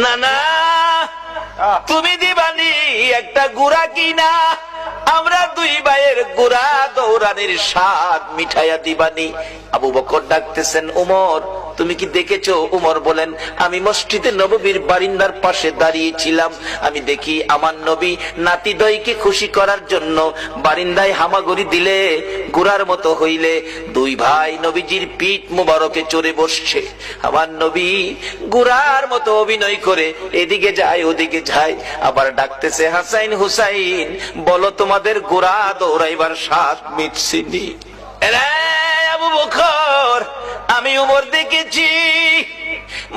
না না, তুমি দিবানি একটা গুড়া কিনা, আমরা দুই ভাইয়ের গুড়া দৌড়ানির স্বাদ মিঠাইয়া দিবানি। আবু বকর ডাকতেছেন, উমর তুমি কি দেখেছো? উমর বলেন, আমি মসজিদে নববীর বারিন্দার পাশে দাঁড়িয়েছিলাম, আমি দেখি আমার নবী নাতিদয়কে খুশি করার জন্য বারিন্দায় হামাগুড়ি দিলে গুড়ার মতো হইলে দুই ভাই নবীজির পিঠ মুবারকে চড়ে বসছে। আমার নবী গুড়ার মতো অভিনয় করে এদিকে যায় ওদিকে যায়, আবার ডাকতেছে, হাসাইন হুসাইন বলো তোমাদের গুড়া দৌড়াইবার স্বাদ মিটছিনি? আবু বকর, আমি উমর দেখেছি,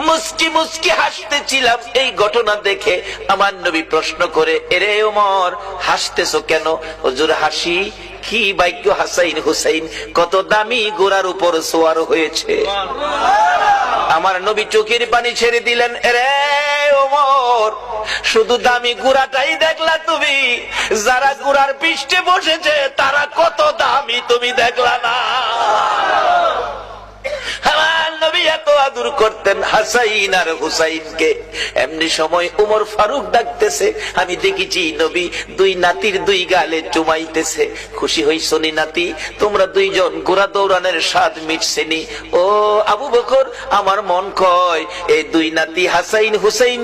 মুস্কি মুস্কি হাসতেছিলাম এই ঘটনা দেখে। আমার নবী প্রশ্ন করে, এরে উমর হাসতেছো কেন? হুজুর হাসি কি ভাগ্য, হাসাইন হুসাইন কত দামি ঘোড়ার উপর সোয়ার হয়েছে। আমার নবী চোখের পানি ছেড়ে দিলেন, এরে ওমর শুধু দামি ঘোড়াটাই দেখলা তুমি, যারা ঘোড়ার পৃষ্ঠে বসেছে তারা কত দামি তুমি দেখলা না? আমার নবী এত আদর করতেন হাসাইন আর হুসাইনকে। এমনি সময় উমর ফারুক ডাকতেছে, আমি দেখেছি নবী দুই নাতির দুই গালে চুমাইতেছে। খুশি হইছনি নাতি? তোমরা দুইজন ঘোড়া দৌড়ানোর স্বাদ মিটছেনি? ও আবু বকর, আমার মন কয় এই দুই নাতি হাসাইন হুসাইন